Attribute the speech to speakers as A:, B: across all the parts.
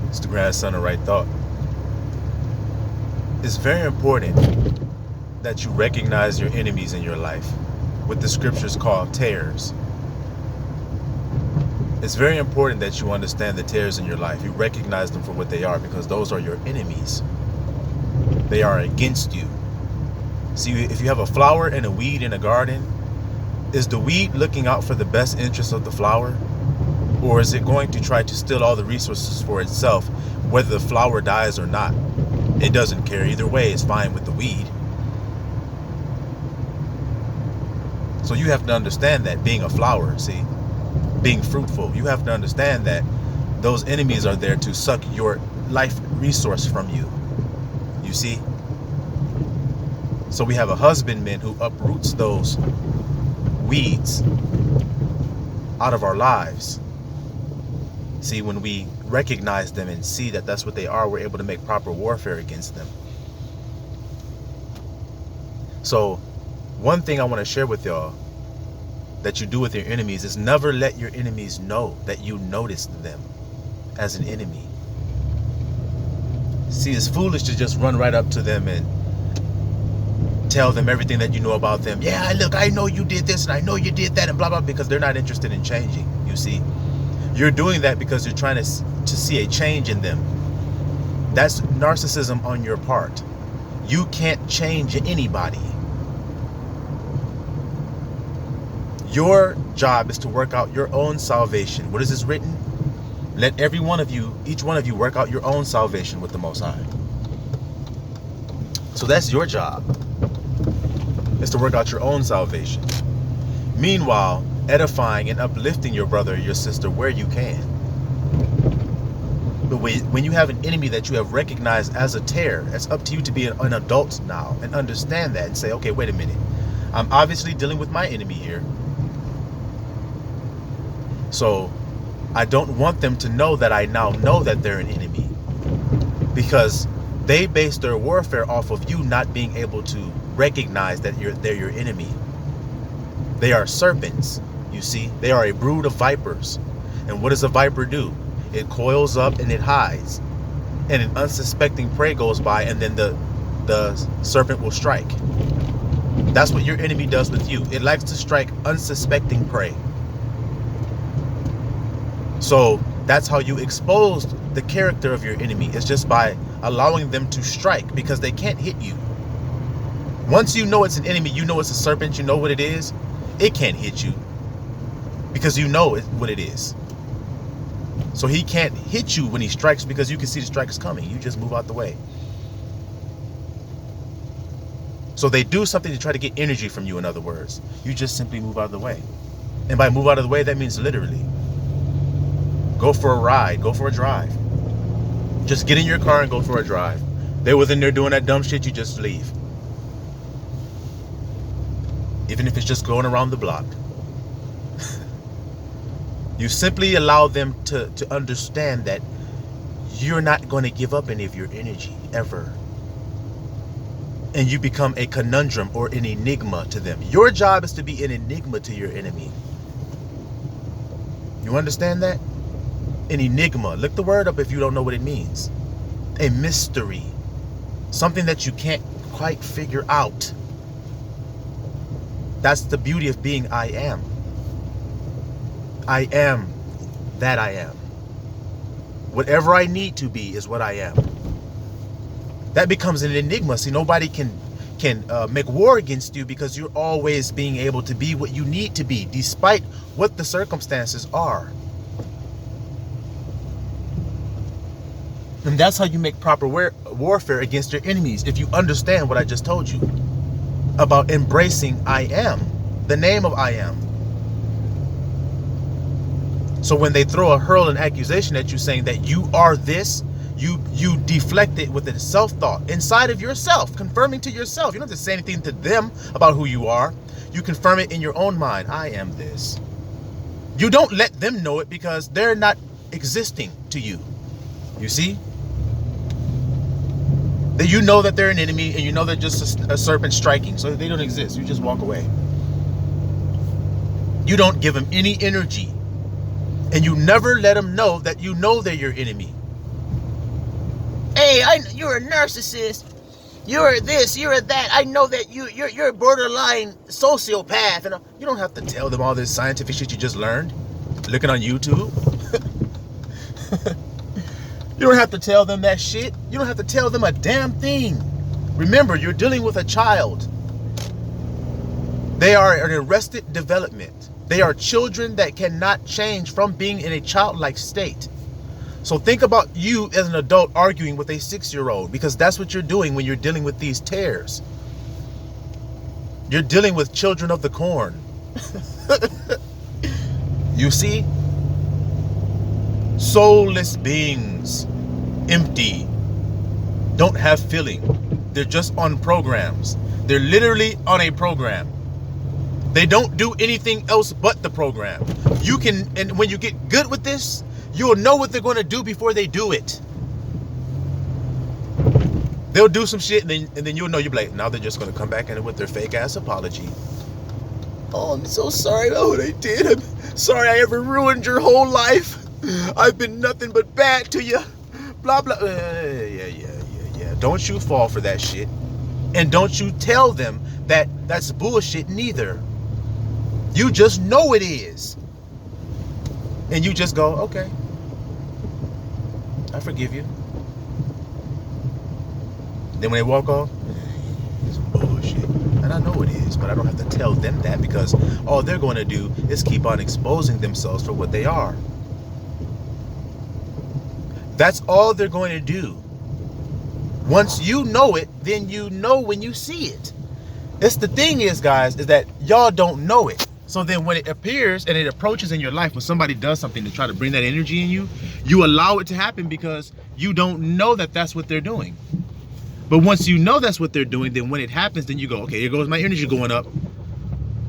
A: It's the grandson of right thought. It's very important that you recognize your enemies in your life, what the scriptures call tares. It's very important that you understand the tares in your life. You recognize them for what they are, because those are your enemies. They are against you. See, if you have a flower and a weed in a garden, is the weed looking out for the best interest of the flower? Or is it going to try to steal all the resources for itself, whether the flower dies or not? It doesn't care. Either way, it's fine with the weed. So you have to understand that being a flower, see, being fruitful, you have to understand that those enemies are there to suck your life resource from you. You see? So we have a husbandman who uproots those weeds out of our lives. See, when we recognize them and see that that's what they are, we're able to make proper warfare against them. So one thing I want to share with y'all that you do with your enemies is never let your enemies know that you noticed them as an enemy. See, it's foolish to just run right up to them and tell them everything that you know about them. Yeah, look, I know you did this and I know you did that and blah, blah, because they're not interested in changing, you see. You're doing that because you're trying to see a change in them. That's narcissism on your part. You can't change anybody. Your job is to work out your own salvation. What is this written? Let every one of you, each one of you, work out your own salvation with the Most High. So that's your job, is to work out your own salvation. Meanwhile, edifying and uplifting your brother or your sister where you can. But when you have an enemy that you have recognized as a tare, it's up to you to be an adult now and understand that and say, okay, wait a minute. I'm obviously dealing with my enemy here. So I don't want them to know that I now know that they're an enemy, because they base their warfare off of you not being able to recognize that they're your enemy. They are serpents, you see. They are a brood of vipers. And what does a viper do? It coils up and it hides. And an unsuspecting prey goes by, and then the serpent will strike. That's what your enemy does with you. It likes to strike unsuspecting prey. So that's how you expose the character of your enemy. It's just by allowing them to strike, because they can't hit you. Once you know it's an enemy, you know it's a serpent, you know what it is, it can't hit you because you know what it is. So he can't hit you when he strikes, because you can see the strike is coming. You just move out the way. So they do something to try to get energy from you, in other words. You just simply move out of the way. And by move out of the way, that means literally go for a ride, go for a drive. Just get in your car and go for a drive. They're within there doing that dumb shit, you just leave. Even if it's just going around the block. You simply allow them to understand that you're not going to give up any of your energy, ever. And you become a conundrum or an enigma to them. Your job is to be an enigma to your enemy. You understand that? An enigma. Look the word up if you don't know what it means. A mystery. Something that you can't quite figure out. That's the beauty of being I am. I am that I am. Whatever I need to be is what I am. That becomes an enigma. See, nobody can make war against you, because you're always being able to be what you need to be, despite what the circumstances are. And that's how you make proper warfare against your enemies, if you understand what I just told you about embracing I am, the name of I am. So when they hurl an accusation at you saying that you are this, you deflect it with a self-thought inside of yourself, confirming to yourself. You don't have to say anything to them about who you are. You confirm it in your own mind. I am this. You don't let them know it, because they're not existing to you. You see? That you know that they're an enemy, and you know they're just a serpent striking, so they don't exist. You just walk away. You don't give them any energy. And you never let them know that you know they're your enemy. hey, you're a narcissist. You're this, you're that. I know that you're a borderline sociopath. And you don't have to tell them all this scientific shit you just learned looking on YouTube. You don't have to tell them that shit. You don't have to tell them a damn thing. Remember, you're dealing with a child. They are in arrested development. They are children that cannot change from being in a childlike state. So think about you as an adult arguing with a 6-year-old, because that's what you're doing when you're dealing with these tares. You're dealing with children of the corn. You see? Soulless beings, empty, don't have feeling. They're just on programs. They're literally on a program. They don't do anything else but the program. You can, and when you get good with this, you'll know what they're going to do before they do it. They'll do some shit, and then you'll know. You'll be like, now they're just going to come back in with their fake ass apology. Oh, I'm so sorry. Oh, they did. I'm sorry I ever ruined your whole life. I've been nothing but bad to you. Blah, blah. Yeah. Don't you fall for that shit. And don't you tell them that that's bullshit neither. You just know it is. And you just go, okay, I forgive you. Then when they walk off, it's bullshit. And I know it is, but I don't have to tell them that, because all they're going to do is keep on exposing themselves for what they are. That's all they're going to do. Once you know it, then you know when you see it. It's the thing is, guys, is that y'all don't know it. So then when it appears and it approaches in your life, when somebody does something to try to bring that energy in you, you allow it to happen because you don't know that that's what they're doing. But once you know that's what they're doing, then when it happens, then you go, okay, here goes my energy going up.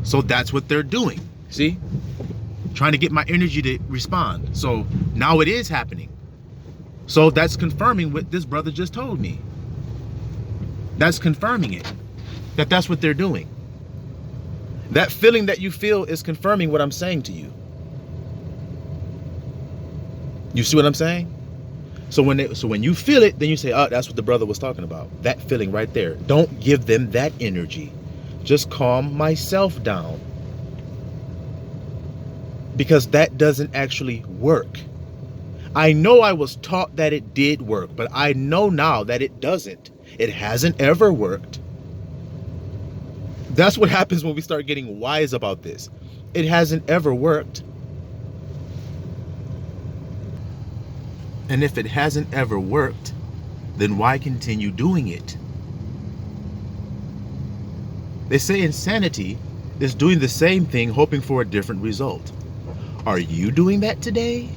A: So that's what they're doing. See? Trying to get my energy to respond. So now it is happening. So that's confirming what this brother just told me. That's confirming it. That's what they're doing. That feeling that you feel is confirming what I'm saying to you. You see what I'm saying? So when you feel it, then you say, oh, that's what the brother was talking about. That feeling right there. Don't give them that energy. Just calm myself down. Because that doesn't actually work. I know I was taught that it did work, but I know now that it doesn't. It hasn't ever worked. That's what happens when we start getting wise about this. It hasn't ever worked. And if it hasn't ever worked, then why continue doing it? They say insanity is doing the same thing, hoping for a different result. Are you doing that today?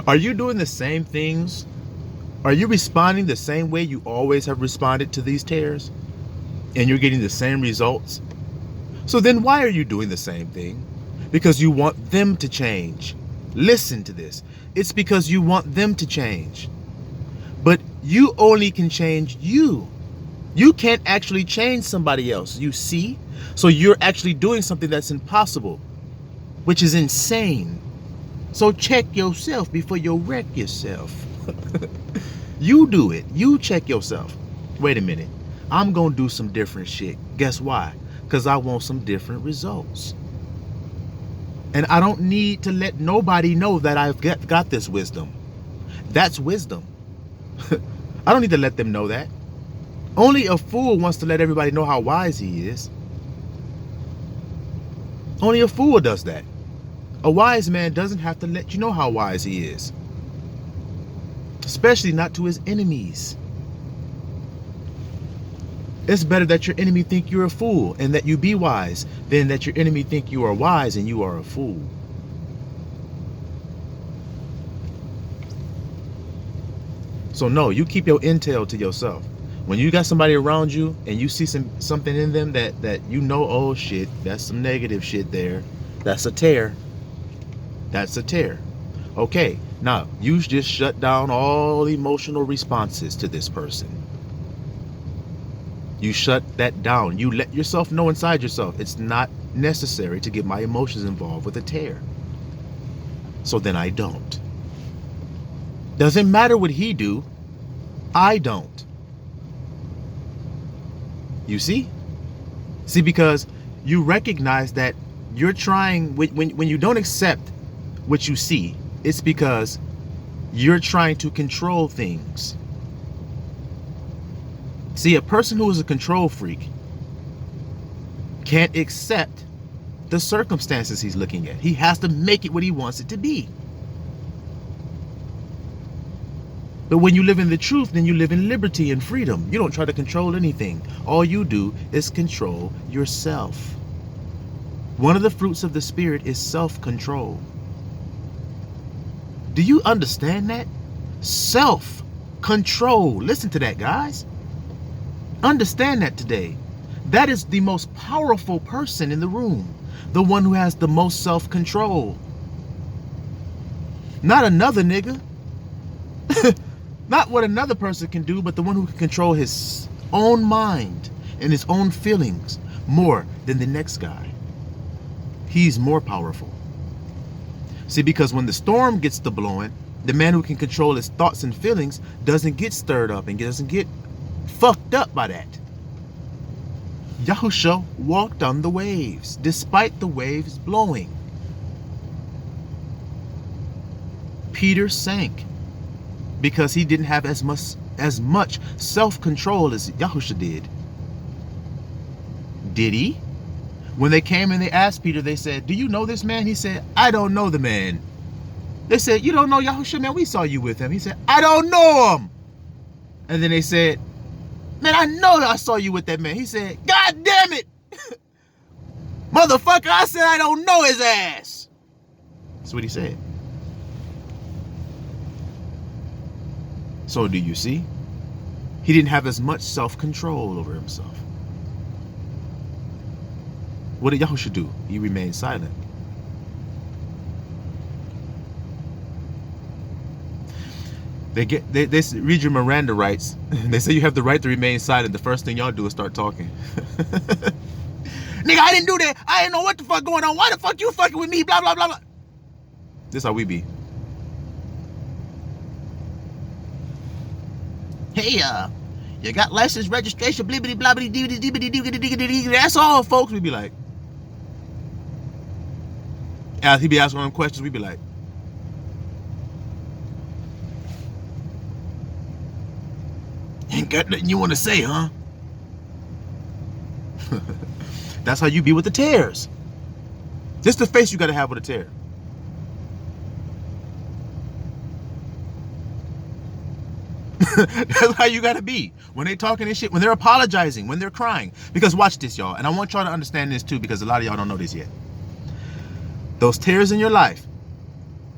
A: Are you doing the same things? Are you responding the same way you always have responded to these tears? And you're getting the same results? So then why are you doing the same thing? Because you want them to change. Listen to this. It's because you want them to change. But you only can change you. You can't actually change somebody else, you see? So you're actually doing something that's impossible, which is insane. So check yourself before you wreck yourself. You do it. You check yourself. Wait a minute. I'm going to do some different shit. Guess why? Because I want some different results. And I don't need to let nobody know that I've got this wisdom. That's wisdom. I don't need to let them know that. Only a fool wants to let everybody know how wise he is. Only a fool does that. A wise man doesn't have to let you know how wise he is. Especially not to his enemies. It's better that your enemy think you're a fool and that you be wise than that your enemy think you are wise and you are a fool. So no, you keep your intel to yourself. When you got somebody around you and you see something in them that you know, oh shit, that's some negative shit there. That's a tear. That's a tear. Okay, now you just shut down all emotional responses to this person. You shut that down. You let yourself know inside yourself, it's not necessary to get my emotions involved with a tear. So then I don't. Doesn't matter what he do, I don't. You see? See, because you recognize that you're trying, when you don't accept what you see, it's because you're trying to control things. See, a person who is a control freak can't accept the circumstances he's looking at. He has to make it what he wants it to be. But when you live in the truth, then you live in liberty and freedom. You don't try to control anything. All you do is control yourself. One of the fruits of the Spirit is self-control. Do you understand that? Self-control. Listen to that, guys. Understand that today. That is the most powerful person in the room. The one who has the most self-control. Not another nigga. Not what another person can do, but the one who can control his own mind and his own feelings more than the next guy. He's more powerful. See, because when the storm gets to blowing, the man who can control his thoughts and feelings doesn't get stirred up and doesn't get fucked up by that. Yahusha walked on the waves, despite the waves blowing. Peter sank because he didn't have as much self-control as Yahusha did. Did he? When they came and they asked Peter, they said, "Do you know this man?" He said, "I don't know the man." They said, "You don't know Yahusha, man? We saw you with him." He said, "I don't know him." And then they said, "Man, I know I saw you with that man." He said, "God damn it. Motherfucker, I said I don't know his ass." That's what he said. So do you see? He didn't have as much self-control over himself. What did Yahusha do? He remained silent. They read your Miranda rights. They say you have the right to remain silent. The first thing y'all do is start talking. Nigga, I didn't do that. I didn't know what the fuck going on. Why the fuck you fucking with me? Blah, blah, blah, blah. This how we be. Hey, you got license, registration, blibbity, blobbity, dibbity, dibbity, dibbity, dibbity. That's all, folks. We be like. As he be asking them questions, we be like. Ain't got nothing you want to say, huh? That's how you be with the tears. This the face you got to have with a tear. That's how you got to be. When they talking this shit, when they're apologizing, when they're crying. Because watch this, y'all. And I want y'all to understand this too, because a lot of y'all don't know this yet. Those tears in your life,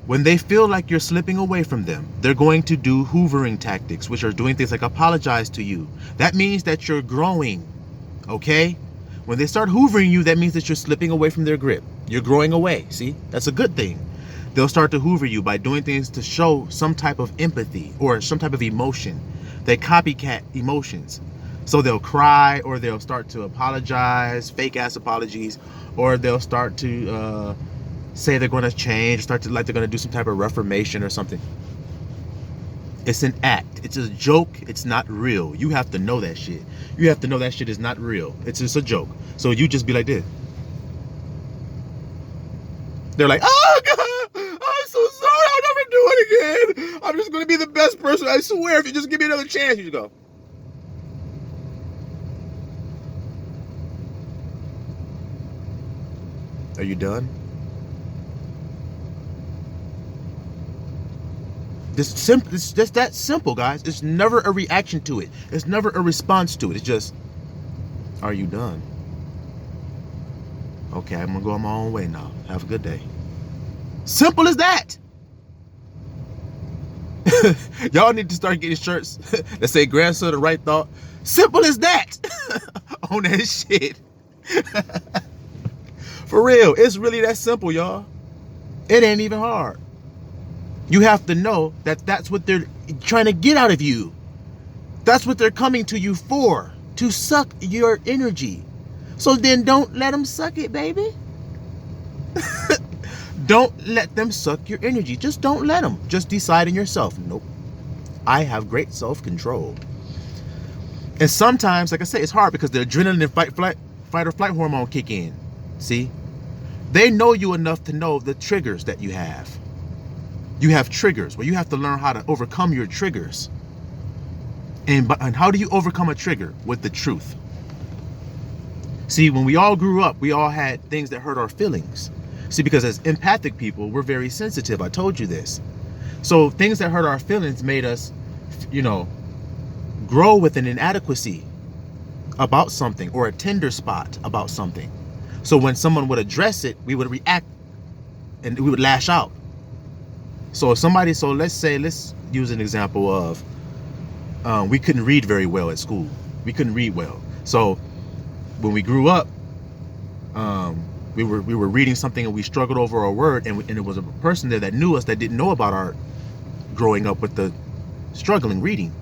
A: when they feel like you're slipping away from them, they're going to do hoovering tactics, which are doing things like apologize to you. That means that you're growing, okay? When they start hoovering you, that means that you're slipping away from their grip. You're growing away, see? That's a good thing. They'll start to hoover you by doing things to show some type of empathy or some type of emotion. They copycat emotions. So they'll cry, or they'll start to apologize, fake ass apologies, or they'll start to say they're going to change, start to like they're going to do some type of reformation or something. It's an act. It's a joke. It's not real. You have to know that shit. You have to know that shit is not real. It's just a joke. So you just be like this. They're like, "Oh God, I'm so sorry. I'll never do it again. I'm just going to be the best person. I swear, if you just give me another chance." You just go. Are you done? It's just that simple, guys. It's never a reaction to it. It's never a response to it. It's just, are you done? Okay, I'm going to go on my own way now. Have a good day. Simple as that. Y'all need to start getting shirts that say "Grandson of Right Thought." Simple as that. On that shit. For real. It's really that simple, y'all. It ain't even hard. You have to know that that's what they're trying to get out of you. That's what they're coming to you for. To suck your energy. So then don't let them suck it, baby. Don't let them suck your energy. Just don't let them. Just decide in yourself. Nope. I have great self-control. And sometimes, like I said, it's hard because the adrenaline and fight or flight hormone kick in. See? They know you enough to know the triggers that you have. You have triggers where you have to learn how to overcome your triggers. And how do you overcome a trigger? With the truth. See, when we all grew up, we all had things that hurt our feelings. See, because as empathic people, we're very sensitive. I told you this. So things that hurt our feelings made us, grow with an inadequacy about something or a tender spot about something. So when someone would address it, we would react and we would lash out. So if somebody, let's use an example of, we couldn't read very well at school. We couldn't read well. So when we grew up, we were reading something and we struggled over a word, and it was a person there that knew us that didn't know about our growing up with the struggling reading.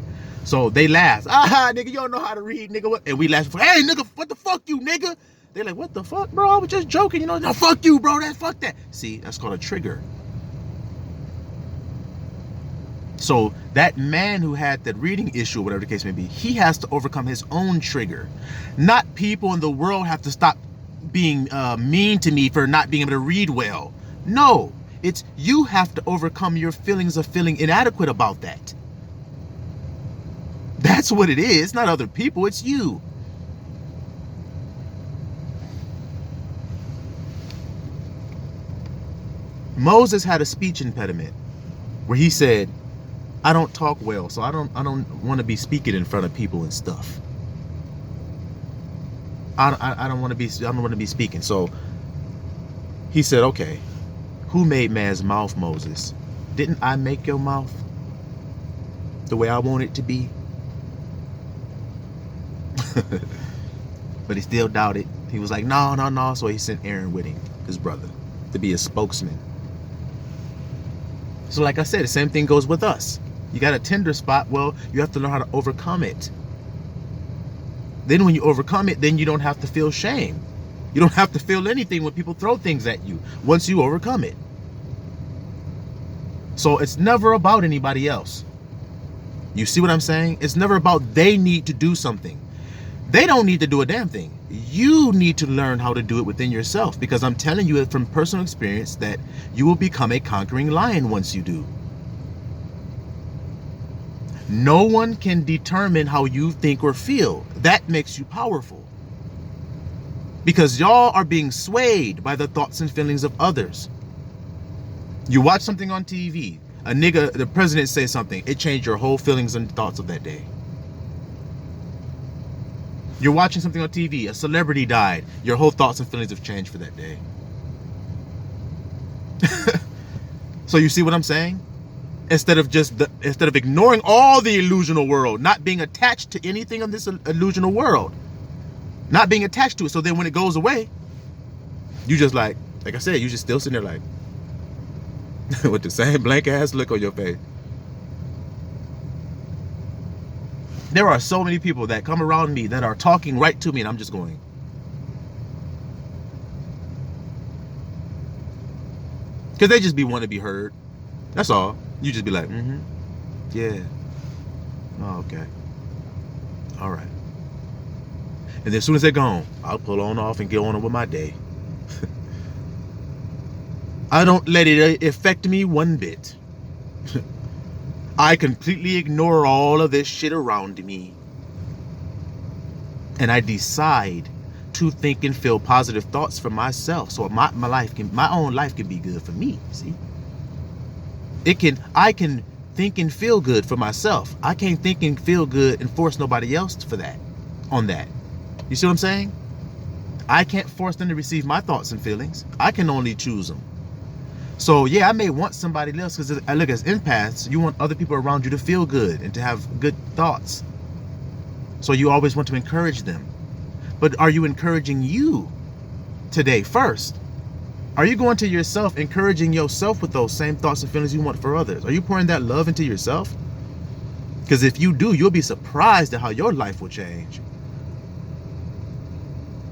A: So they laughed. Nigga, you don't know how to read, nigga. What? And we laughed. Hey, nigga, what the fuck you, nigga? They're like, what the fuck, bro? I was just joking, No, fuck you, bro. Fuck that. See, that's called a trigger. So that man who had that reading issue, whatever the case may be, he has to overcome his own trigger. Not people in the world have to stop being mean to me for not being able to read well. No, it's you have to overcome your feelings of feeling inadequate about that. That's what it is, not other people, it's you. Moses had a speech impediment where he said, I don't talk well, so I don't want to be speaking in front of people and stuff. I don't want to be speaking. So he said, okay, who made man's mouth, Moses? Didn't I make your mouth the way I want it to be? But he still doubted. He was like, no. So he sent Aaron with him, his brother, to be a spokesman. So like I said, the same thing goes with us. You got a tender spot, well, you have to learn how to overcome it. Then when you overcome it, then you don't have to feel shame. You don't have to feel anything when people throw things at you once you overcome it. So it's never about anybody else. You see what I'm saying? It's never about they need to do something. They don't need to do a damn thing. You need to learn how to do it within yourself, because I'm telling you from personal experience that you will become a conquering lion once you do. No one can determine how you think or feel. That makes you powerful. Because y'all are being swayed by the thoughts and feelings of others. You watch something on TV, the president says something, it changed your whole feelings and thoughts of that day. You're watching something on TV, a celebrity died, your whole thoughts and feelings have changed for that day. So you see what I'm saying? Instead of ignoring all the illusional world, not being attached to anything on this illusional world, not being attached to it. So then when it goes away, you just like I said, you just still sitting there like with the same blank ass look on your face. There are so many people that come around me that are talking right to me, and I'm just going. Because they just want to be heard. That's all. You just be like, yeah. Oh, okay. All right. And then as soon as they're gone, I'll pull on off and get on with my day. I don't let it affect me one bit. I completely ignore all of this shit around me. And I decide to think and feel positive thoughts for myself. So my own life can be good for me, see? I can think and feel good for myself. I can't think and feel good and force nobody else on that. You see what I'm saying? I can't force them to receive my thoughts and feelings. I can only choose them. So yeah, I may want somebody else, because I look, as empaths, you want other people around you to feel good and to have good thoughts. So you always want to encourage them. But are you encouraging you today first? Are you going to yourself, encouraging yourself with those same thoughts and feelings you want for others? Are you pouring that love into yourself? Because if you do, you'll be surprised at how your life will change.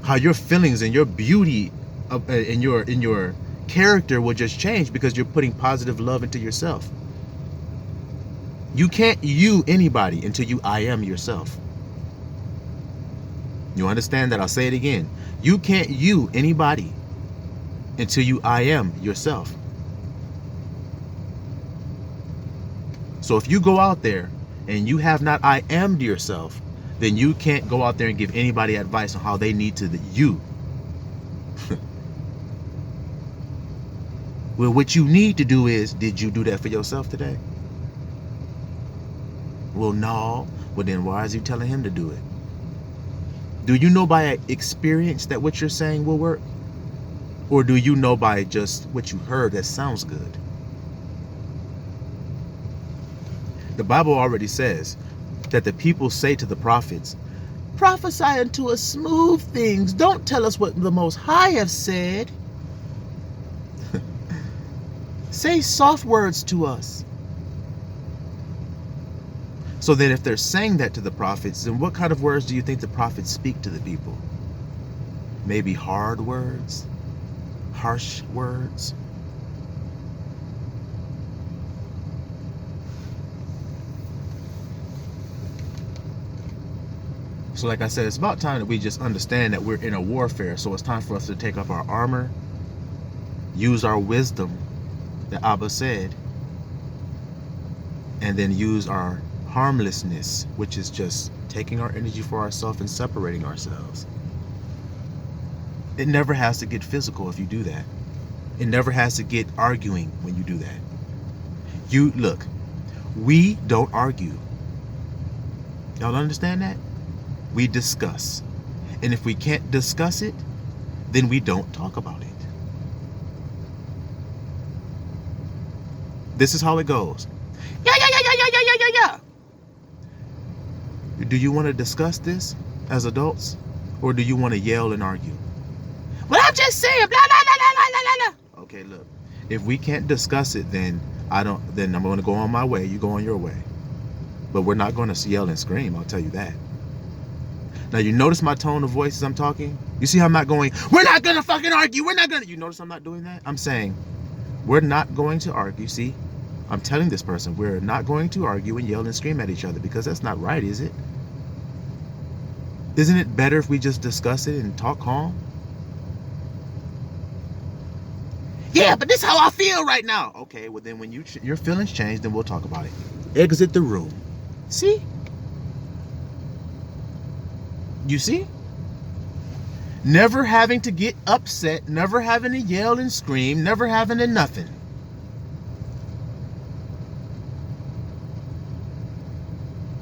A: How your feelings and your beauty in character will just change because you're putting positive love into yourself. You can't you anybody until you I am yourself. You understand that? I'll say it again. You can't you anybody until you I am yourself. So if you go out there and you have not I am'd yourself, then you can't go out there and give anybody advice on how they need to you. Well, what you need to do is, did you do that for yourself today? Well, no. Well, then why is you telling him to do it? Do you know by experience that what you're saying will work? Or do you know by just what you heard that sounds good? The Bible already says that the people say to the prophets, prophesy unto us smooth things. Don't tell us what the Most High have said. Say soft words to us. So then if they're saying that to the prophets, then what kind of words do you think the prophets speak to the people? Maybe hard words? Harsh words? So like I said, it's about time that we just understand that we're in a warfare. So it's time for us to take up our armor, use our wisdom that Abba said, and then use our harmlessness, which is just taking our energy for ourselves and separating ourselves. It never has to get physical if you do that. It never has to get arguing when you do that. You look, we don't argue. Y'all understand that? We discuss. And if we can't discuss it, then we don't talk about it. This is how it goes. Yeah. Do you want to discuss this as adults? Or do you want to yell and argue? Well, I'm just saying, blah, blah, blah, blah, blah, blah. Okay, look. If we can't discuss it, then I'm going to go on my way. You go on your way. But we're not going to yell and scream. I'll tell you that. Now, you notice my tone of voice as I'm talking? You see how I'm not going, we're not going to fucking argue. We're not going to. You notice I'm not doing that? I'm saying, we're not going to argue. See, I'm telling this person, we're not going to argue and yell and scream at each other because that's not right, is it? Isn't it better if we just discuss it and talk calm? Yeah, but this is how I feel right now. Okay, well then when your feelings change, then we'll talk about it. Exit the room. See? You see? Never having to get upset, never having to yell and scream, never having to nothing.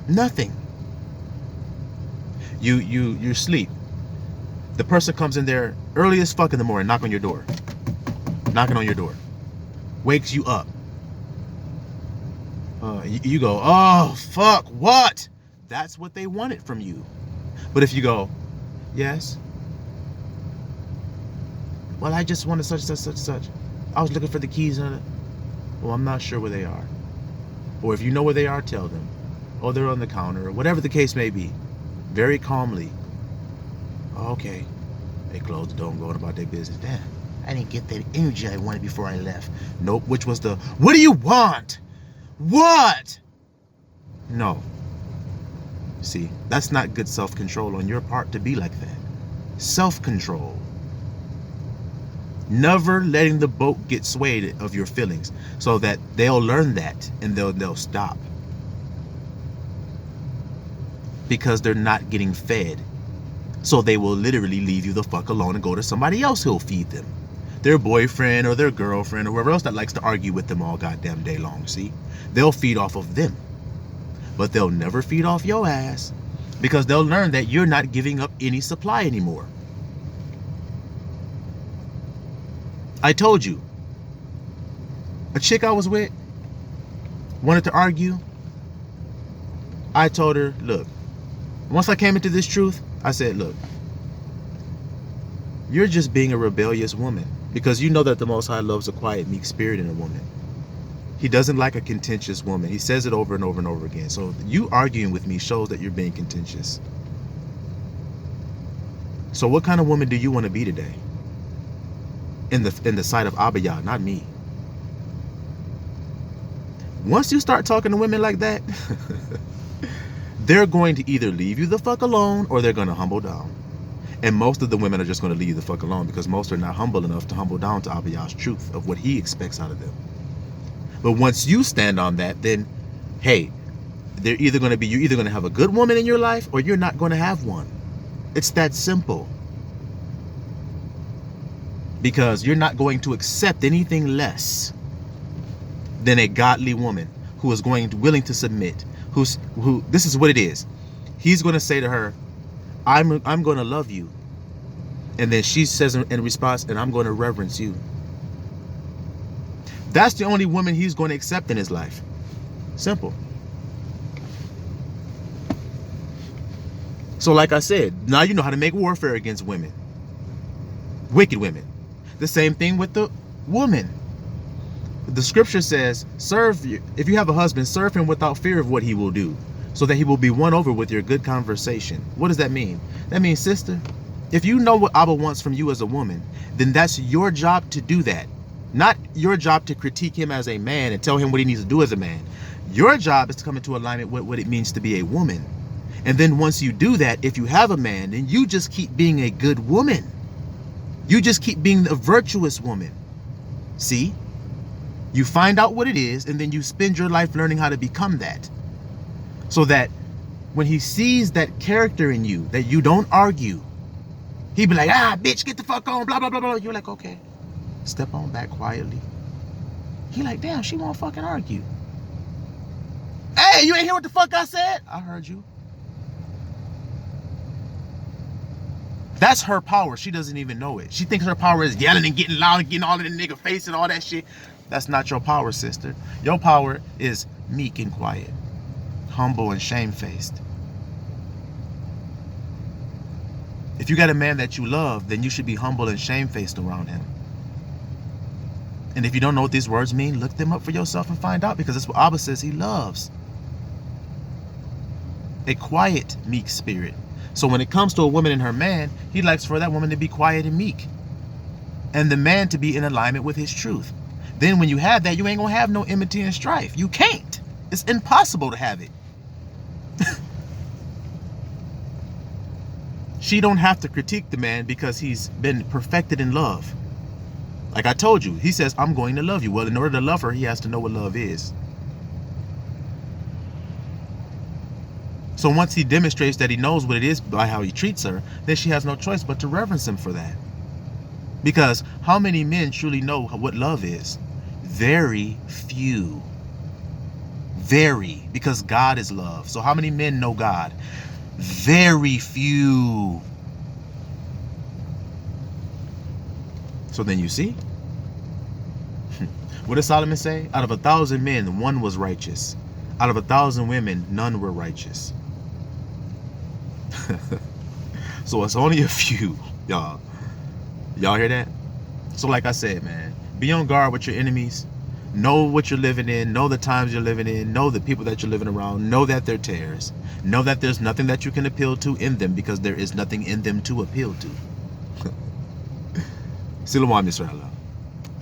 A: Nothing. You sleep. The person comes in there early as fuck in the morning, knocking on your door. Wakes you up. You go, oh fuck, what? That's what they wanted from you. But if you go, yes. Well, I just wanted such. I was looking for the keys on it. Well, I'm not sure where they are. Or if you know where they are, tell them. Oh, they're on the counter, or whatever the case may be. Very calmly. Okay. They closed the door and going about their business. Damn, I didn't get that energy I wanted before I left. Nope, which was the, what do you want? What? No. See, that's not good self-control on your part to be like that. Self-control. Never letting the boat get swayed of your feelings so that they'll learn that and they'll stop. Because they're not getting fed. So they will literally leave you the fuck alone and go to somebody else who'll feed them. Their boyfriend or their girlfriend or whoever else that likes to argue with them all goddamn day long, see? They'll feed off of them. But they'll never feed off your ass because they'll learn that you're not giving up any supply anymore. I told you. A chick I was with wanted to argue. I told her, look, once I came into this truth, I said, look, you're just being a rebellious woman because you know that the Most High loves a quiet, meek spirit in a woman. He doesn't like a contentious woman. He says it over and over and over again. So you arguing with me shows that you're being contentious. So what kind of woman do you want to be today? in the sight of Abba Yah, not me. Once you start talking to women like that, they're going to either leave you the fuck alone or they're going to humble down. And most of the women are just going to leave you the fuck alone because most are not humble enough to humble down to Abba Yah's truth of what he expects out of them. But once you stand on that, then, hey, you're either going to have a good woman in your life or you're not going to have one. It's that simple. Because you're not going to accept anything less than a godly woman who is willing to submit, who this is what it is. He's going to say to her, I'm going to love you. And then she says in response, and I'm going to reverence you. That's the only woman he's going to accept in his life. Simple. So like I said, now you know how to make warfare against women. Wicked women. The same thing with the woman. The scripture says, if you have a husband, serve him without fear of what he will do, so that he will be won over with your good conversation. What does that mean? That means, sister, if you know what Abba wants from you as a woman, then that's your job to do that. Not your job to critique him as a man and tell him what he needs to do as a man. Your job is to come into alignment with what it means to be a woman. And then once you do that, if you have a man, then you just keep being a good woman. You just keep being a virtuous woman. See? You find out what it is, and then you spend your life learning how to become that. So that when he sees that character in you, that you don't argue, he'd be like, bitch, get the fuck on, blah, blah, blah, blah. You're like, okay, step on back quietly. He like, damn, she won't fucking argue. Hey, you ain't hear what the fuck I said? I heard you. That's her power. She doesn't even know it. She thinks her power is yelling and getting loud and getting all in the nigga face and all that shit. That's not your power, sister. Your power is meek and quiet, humble and shamefaced. If you got a man that you love, then you should be humble and shamefaced around him. And if you don't know what these words mean, look them up for yourself and find out, because that's what Abba says he loves. A quiet, meek spirit. So when it comes to a woman and her man, he likes for that woman to be quiet and meek, and the man to be in alignment with his truth. Then when you have that, you ain't gonna have no enmity and strife. You can't. It's impossible to have it. She don't have to critique the man because he's been perfected in love. Like I told you, he says, I'm going to love you. Well, in order to love her, he has to know what love is. So once he demonstrates that he knows what it is by how he treats her, then she has no choice but to reverence him for that. Because how many men truly know what love is? Very few. Very. Because God is love. So how many men know God? Very few. So then you see? What does Solomon say? Out of 1,000 men, one was righteous. Out of 1,000 women, none were righteous. So it's only a few, y'all. Y'all hear that? So like I said, man, be on guard with your enemies. Know what you're living in. Know the times you're living in. Know the people that you're living around. Know that they're tares. Know that there's nothing that you can appeal to in them, because there is nothing in them to appeal to. Silawam Yisrael.